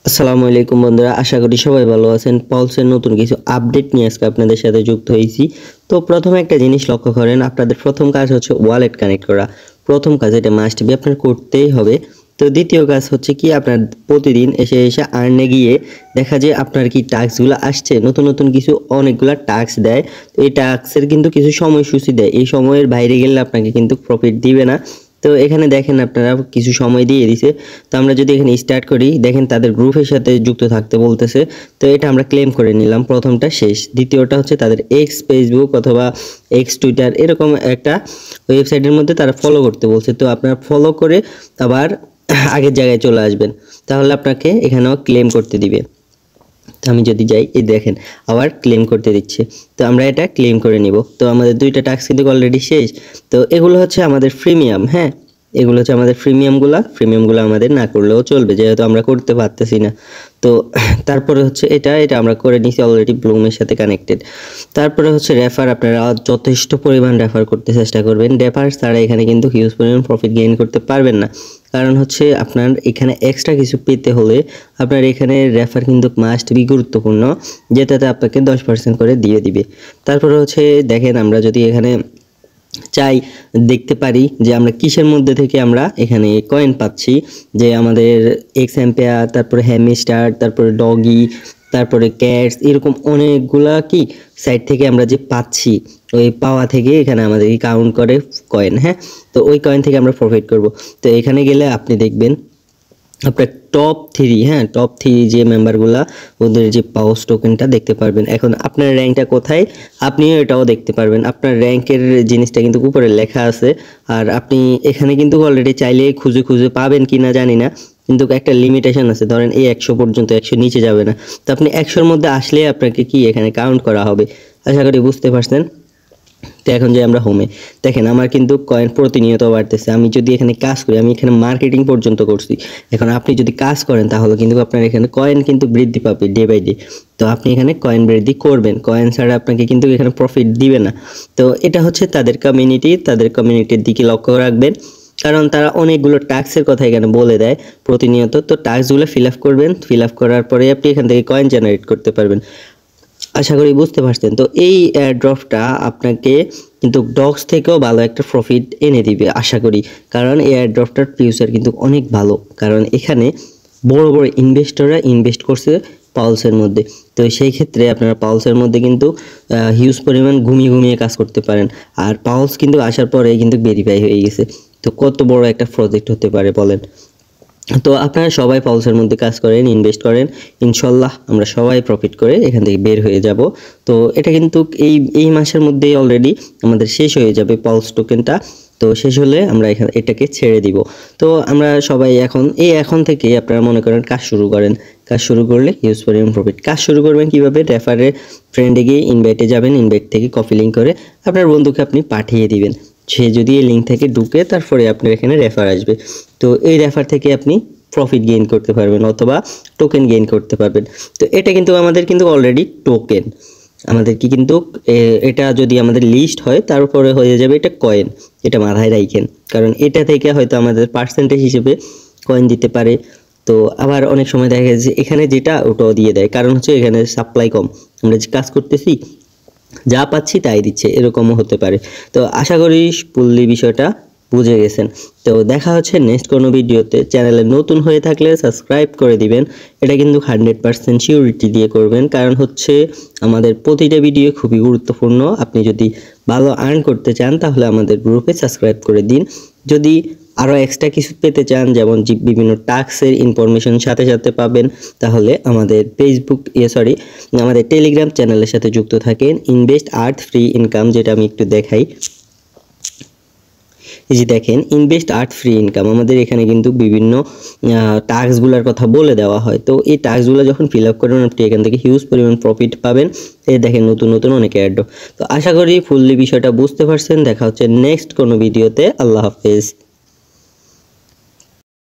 আসসালামু আলাইকুম বন্ধুরা, আশা করি সবাই ভালো আছেন। পালসের নতুন কিছু আপডেট নিয়ে আজকে আপনাদের সাথে যুক্ত হয়েছি। তো প্রথমে একটা জিনিস লক্ষ্য করেন, আপনাদের প্রথম কাজ হচ্ছে ওয়ালেট কানেক্ট করা। প্রথম কাজ এটা মাস্ট বি আপনার করতেই হবে। তো দ্বিতীয় কাজ হচ্ছে কি, আপনার প্রতিদিন এসে আর্নে গিয়ে দেখা যায় আপনার কি টাস্কগুলো আসছে, নতুন নতুন কিছু অনেকগুলো টাস্ক দেয়। তো এই টাস্কের কিন্তু কিছু সময়সূচি দেয়, এই সময়ের বাইরে গেলে আপনাকে কিন্তু প্রফিট দিবে না। তো এখানে দেখেন আপনারা কিছু সময় দিয়ে দিছে। তো আমরা যদি এখানে স্টার্ট করি, দেখেন তাদের গ্রুপের সাথে যুক্ত থাকতে বলতেছে। তো এটা আমরা ক্লেম করে নিলাম, প্রথমটা শেষ। দ্বিতীয়টা হচ্ছে তাদের এক্স ফেসবুক অথবা এক্স টুইটার এরকম একটা ওয়েবসাইটের মধ্যে তারা ফলো করতে বলছে। তো আপনারা ফলো করে আবার আগের জায়গায় চলে আসবেন, তাহলে আপনাকে এখানেও ক্লেম করতে দিবে। তো আমি যদি যাই, এই দেখেন আবার ক্লেম করতে দিচ্ছে। তো আমরা এটা ক্লেম করে নিব। তো আমাদের দুইটা টাস্ক কিন্তু অলরেডি শেষ। তো এগুলো হচ্ছে আমাদের প্রিমিয়াম, হ্যাঁ এগুলো হচ্ছে আমাদের প্রিমিয়ামগুলো আমাদের না করলেও চলবে, যেহেতু আমরা করতে পারতেছি না। তো তারপরে হচ্ছে এটা আমরা করে নিছি অলরেডি, ব্লুমের সাথে কানেক্টেড। তারপরে হচ্ছে রেফার, আপনারা যথেষ্ট পরিমাণ রেফার করতে চেষ্টা করবেন। রেফার ছাড়া এখানে কিন্তু হিউজ পরিমাণ প্রফিট গেইন করতে পারবেন না, কারণ হচ্ছে আপনার এখানে এক্সট্রা কিছু পেতে হলে আপনার এখানে রেফার কিন্তু মাস্ট বি গুরুত্বপূর্ণ, যেটাতে আপনাকে 10% করে দিয়ে দিবে। তারপরে হচ্ছে দেখেন, আমরা যদি এখানে চাই দেখতে পারি যে আমরা কিসের মধ্যে থেকে আমরা এখানে কয়েন পাচ্ছি, যে আমাদের এক্স এম্পেয়ার, তারপরে হ্যামস্টার, তারপরে ডগি, তারপরে ক্যাটস, এরকম অনেকগুলা কি সাইট থেকে আমরা যে পাচ্ছি, ওই পাওয়া থেকে এখানে আমাদের কাউন্ট করে কয়েন। হ্যাঁ, তো ওই কয়েন থেকে আমরা প্রফিট করব। তো এখানে গেলে আপনি দেখবেন আপনার টপ 3, হ্যাঁ টপ 3 যে মেম্বারগুলা, ওদের যে পাউস টোকেনটা দেখতে পারবেন। এখন আপনার র্যাঙ্কটা কোথায় আপনিও এটাও দেখতে পারবেন। আপনার র্যাঙ্কের জিনিসটা কিন্তু উপরে লেখা আছে, আর আপনি এখানে কিন্তু অলরেডি চাইলে খুঁজে খুঁজে পাবেন কি না জানি না, কিন্তু একটা লিমিটেশন আছে। ধরেন এই 100 পর্যন্ত, 100 নিচে যাবে না। তো আপনি 100-র মধ্যে আসলে আপনাকে কি এখানে কাউন্ট করা হবে। আশা করি বুঝতে পারছেন। তো এখন যে আমরা হোমে দেখেন, আমার কিন্তু কয়েন প্রতিনিয়ত বাড়তেছে। আমি যদি এখানে কাজ করি, আমি এখানে মার্কেটিং পর্যন্ত করছি। এখন আপনি যদি কাজ করেন তাহলে কিন্তু আপনার এখানে কয়েন কিন্তু বৃদ্ধি পাবে ডে বাই ডে। তো আপনি এখানে কয়েন বৃদ্ধি করবেন, কয়েন ছাড়া আপনাকে কিন্তু এখানে প্রফিট দিবে না। তো এটা হচ্ছে তাদের কমিউনিটির দিকে লক্ষ্য রাখবেন, কারণ তারা অনেকগুলো টাস্কের কথা এখানে বলে দেয় প্রতিনিয়ত। তো টাস্কগুলো ফিল আপ করবেন, ফিল আপ করার পরে আপনি এখান থেকে কয়েন জেনারেট করতে পারবেন। আশা করি বুঝতে পারছেন। তো এই এয়ারড্রপটা আপনাকে কিন্তু ডক্স থেকেও ভালো একটা প্রফিট এনে দিবে আশা করি, কারণ এই এয়ারড্রপটার ফিউচার কিন্তু অনেক ভালো। কারণ এখানে বড় বড় ইনভেস্টররা ইনভেস্ট করছে পালসের মধ্যে। তো সেই ক্ষেত্রে আপনারা পালসের মধ্যে কিন্তু হিউজ পরিমাণ ঘুমিয়ে কাজ করতে পারেন। আর পালস কিন্তু আসার পরে কিন্তু ভেরিফাই হয়ে গেছে। তো কত বড় একটা প্রজেক্ট হতে পারে বলেন। তো আপনারা সবাই পালসের মধ্যে কাজ করেন, ইনভেস্ট করেন, ইনশাল্লাহ আমরা সবাই প্রফিট করে এখান থেকে বের হয়ে যাব। তো এটা কিন্তু এই মাসের মধ্যেই অলরেডি আমাদের শেষ হয়ে যাবে পালস টোকেনটা। তো শেষ হলে আমরা এটাকে ছেড়ে দিব। তো আমরা সবাই এখন থেকে আপনারা মনে করেন কাজ শুরু করেন। কাজ শুরু করলে হিউজ পরিমাণ প্রফিট। কাজ শুরু করবেন কিভাবে? রেফারে ফ্রেন্ডে গিয়ে ইনভাইটে যাবেন, ইনভাইট থেকে কপি লিঙ্ক করে আপনার বন্ধুকে আপনি পাঠিয়ে দিবেন। সে যদি এই লিঙ্ক থেকে ঢুকে তারপরে আপনার এখানে রেফার আসবে। তো এই রেফার থেকে আপনি প্রফিট গেইন করতে পারবেন অথবা টোকেন গেইন করতে পারবেন। তো এটা কিন্তু আমাদের কিন্তু অলরেডি টোকেন, আমাদের কি কিন্তু এটা যদি আমাদের লিস্ট হয় তারপরে হয়ে যাবে এটা কয়েন। এটা মাথায় রাখেন, কারণ এটা থেকে হয়তো আমাদের পার্সেন্টেজ হিসেবে কয়েন দিতে পারে। তো আবার অনেক সময় দেখা যাচ্ছে এখানে যেটা ওটাও দিয়ে দেয়, কারণ হচ্ছে এখানে সাপ্লাই কম, আমরা যে কাজ করতেছি যা পাচ্ছি তাই দিচ্ছে, এরকমও হতে পারে। তো আশা করি ফুললি বিষয়টা বুঝে গেছেন। তো দেখা হচ্ছে নেক্সট কোনো ভিডিওতে। চ্যানেলে নতুন হয়ে থাকলে সাবস্ক্রাইব করে দিবেন, এটা কিন্তু 100% সিউরিটি দিয়ে করবেন, কারণ হচ্ছে আমাদের প্রতিটা ভিডিও খুবই গুরুত্বপূর্ণ। আপনি যদি ভালো আর্ন করতে চান তাহলে আমাদের গ্রুপে সাবস্ক্রাইব করে দিন। যদি আরও এক্সট্রা কিছু পেতে চান, যেমন বিভিন্ন টাস্কের ইনফরমেশন সাথে সাথে পাবেন, তাহলে আমাদের আমাদের টেলিগ্রাম চ্যানেলের সাথে যুক্ত থাকেন। ইনভেস্ট আর্থ ফ্রি ইনকাম, যেটা আমি একটু দেখাই। এই যে দেখেন, ইনভেস্ট আর্থ ফ্রি ইনকাম, আমাদের এখানে কিন্তু বিভিন্ন টাস্কগুলোর কথা বলে দেওয়া হয়। তো এই টাস্কগুলো যখন ফিল আপ করবেন আপনি এখান থেকে হিউজ পরিমাণ প্রফিট পাবেন। এই দেখেন নতুন অনেক অ্যাড। তো আশা করি ফুললি বিষয়টা বুঝতে পারছেন। দেখা হচ্ছে নেক্সট কোনো ভিডিওতে। আল্লাহ হাফেজ।